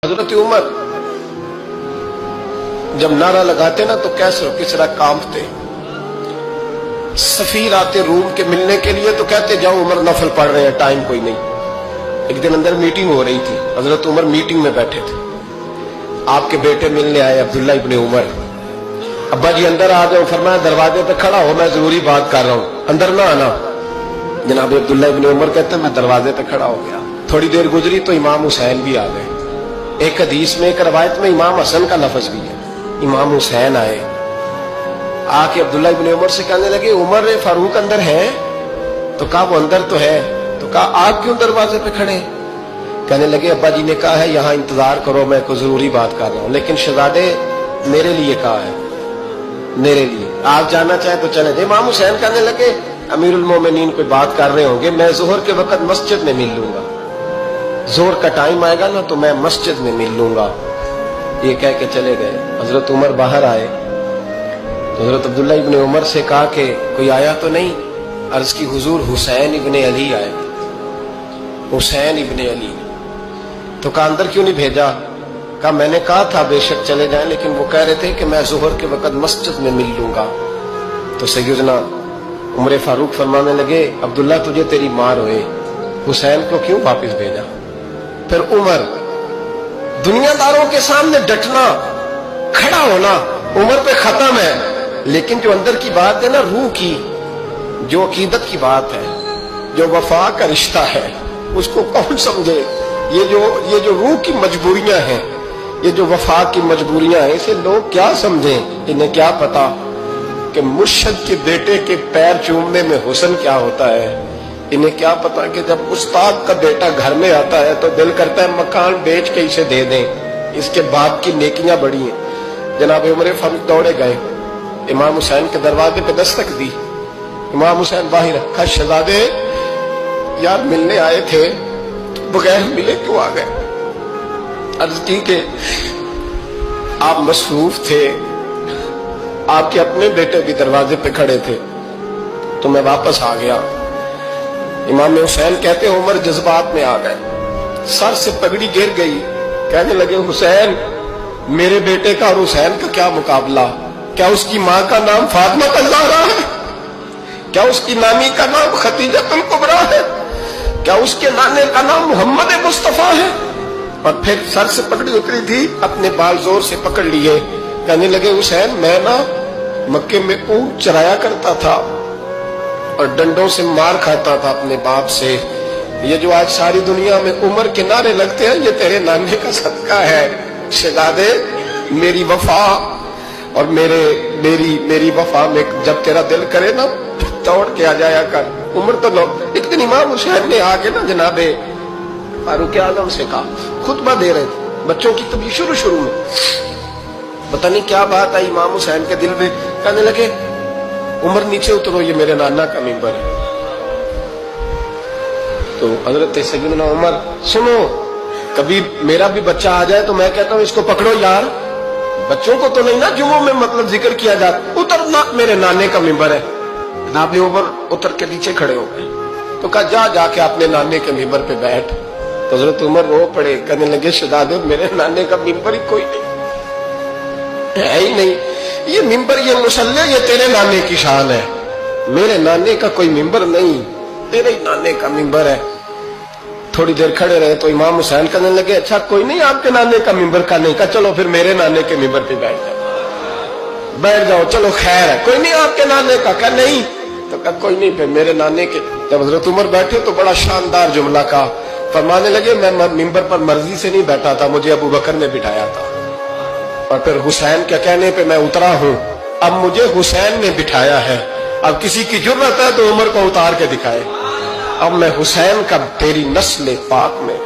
حضرت عمر جب نعرہ لگاتے نا تو کیسر و کسرا کانپتے، سفیر آتے روم کے ملنے کے لیے تو کہتے جاؤ عمر نفل پڑھ رہے ہیں، ٹائم کوئی نہیں۔ ایک دن اندر میٹنگ ہو رہی تھی، حضرت عمر میٹنگ میں بیٹھے تھے، آپ کے بیٹے ملنے آئے عبداللہ ابن عمر، ابا جی اندر آ جاؤ، فرمایا دروازے پہ کھڑا ہو، میں ضروری بات کر رہا ہوں، اندر نہ آنا۔ جناب عبداللہ ابن عمر کہتے ہیں میں دروازے پہ کھڑا ہو گیا، تھوڑی دیر گزری تو امام حسین بھی آ گئے۔ ایک حدیث میں ایک روایت میں امام حسن کا لفظ بھی ہے، امام حسین آئے، آ کے عبداللہ ابن عمر سے کہنے لگے عمر فاروق اندر ہے؟ تو کہا وہ اندر تو ہے۔ تو کہا آپ کیوں دروازے پہ کھڑے؟ کہنے لگے ابا جی نے کہا ہے یہاں انتظار کرو، میں کوئی ضروری بات کر رہا ہوں، لیکن شہزادے میرے لیے کہا ہے، میرے لیے آپ جانا چاہیں تو چلے جائیں۔ امام حسین کہنے لگے امیر المومنین کوئی بات کر رہے ہوں گے، میں ظہر کے وقت مسجد میں مل لوں گا، ظہر کا ٹائم آئے گا نا تو میں مسجد میں مل لوں گا۔ یہ کہہ کے چلے گئے۔ حضرت عمر باہر آئے تو حضرت عبداللہ ابن عمر سے کہا کہ کوئی آیا تو نہیں؟ عرض کی حضور حسین ابن علی آئے، حسین ابن علی۔ تو کہا اندر کیوں نہیں بھیجا؟ کہا میں نے کہا تھا بے شک چلے جائیں، لیکن وہ کہہ رہے تھے کہ میں ظہر کے وقت مسجد میں مل لوں گا۔ تو سیدنا عمر فاروق فرمانے لگے عبداللہ تجھے تیری مار ہوئے، حسین کو کیوں واپس بھیجا؟ پھر عمر دنیا داروں کے سامنے ڈٹنا، کھڑا ہونا عمر پہ ختم ہے، لیکن جو اندر کی بات ہے نا، روح کی، جو عقیدت کی بات ہے، جو وفا کا رشتہ ہے، اس کو کون سمجھے؟ یہ جو روح کی مجبوریاں ہیں، یہ جو وفا کی مجبوریاں ہیں، اسے لوگ کیا سمجھیں؟ انہیں کیا پتا کہ مرشد کے بیٹے کے پیر چومنے میں حسن کیا ہوتا ہے؟ انہیں کیا پتا کہ جب استاد کا بیٹا گھر میں آتا ہے تو دل کرتا ہے مکان بیچ کے اسے دے دیں، اس کے باپ کی نیکیاں بڑی ہیں۔ جناب عمر فاروق دوڑے گئے، امام حسین کے دروازے پہ دستک دی، امام حسین باہر رکھا، شہزادے یار ملنے آئے تھے، بغیر ملے کیوں آ گئے؟ عرض کی کہ آپ مصروف تھے، آپ کے اپنے بیٹے بھی دروازے پہ کھڑے تھے، تو میں واپس آ گیا۔ امام حسین کہتے ہیں عمر جذبات میں آ گئے، سر سے پگڑی گر گئی، کہنے لگے حسین میرے بیٹے کا اور حسین کا کیا مقابلہ؟ کیا اس کی ماں کا نام فاطمہ الزہرا ہے؟ کیا اس کی نانی کا نام خدیجہ الکبریٰ ہے؟ کیا اس کے نانے کا نام محمد مصطفیٰ ہے؟ اور پھر سر سے پگڑی اتری تھی، اپنے بال زور سے پکڑ لیے، کہنے لگے حسین میں نا مکے میں اونٹ چرایا کرتا تھا اور ڈنڈوں سے مار کھاتا تھا اپنے باپ سے، یہ جو آج ساری دنیا میں عمر کے نعرے لگتے ہیں یہ تیرے نانے کا صدقہ ہے۔ شہزادے میری وفا اور میری وفا میں جب تیرا دل کرے نا دوڑ کے آ جایا کر۔ عمر تو لوگ ایک دن امام حسین نے آگے نا جناب فاروق اعظم سے کہا، خطبہ دے رہے تھے بچوں کی تبھی شروع میں، پتہ نہیں کیا بات آئی امام حسین کے دل میں، کہنے لگے عمر نیچے اترو، یہ میرے نانا کا ممبر ہے۔ تو حضرت سیدنا عمر سنو، کبھی میرا بھی بچہ آ جائے تو میں کہتا ہوں اس کو پکڑو یار، بچوں کو تو نہیں نا جمعوں میں مطلب ذکر کیا جاتا، اترنا میرے نانے کا ممبر ہے۔ جناب عمر اتر کے نیچے کھڑے ہو گئے، تو کہا جا کے اپنے نانے کے ممبر پہ بیٹھ۔ تو حضرت عمر رو پڑے، کہنے لگے شہزادے میرے نانے کا ممبر ہی کوئی نہیں ہے ہی نہیں، یہ ممبر یہ مصلی یہ تیرے نانے کی شان ہے، میرے نانے کا کوئی ممبر نہیں، تیرے ہی نانے کا ممبر ہے۔ تھوڑی دیر کھڑے رہے تو امام حسین کہنے لگے اچھا کوئی نہیں آپ کے نانے کا ممبر کا نہیں؟ کہا چلو پھر میرے نانے کے ممبر پہ بیٹھ جاؤ، چلو خیر ہے، کوئی نہیں آپ کے نانے کا؟ کہا نہیں۔ تو کہا کوئی نہیں پھر میرے نانے کے۔ جب حضرت عمر بیٹھے تو بڑا شاندار جملہ کہا، فرمانے لگے میں ممبر پر مرضی سے نہیں بیٹھا تھا، مجھے ابو بکر نے بٹھایا تھا، اور پھر حسین کے کہنے پہ میں اترا ہوں، اب مجھے حسین نے بٹھایا ہے، اب کسی کی جرأت ہے تو عمر کو اتار کے دکھائے، اب میں حسین کا تیری نسل پاک میں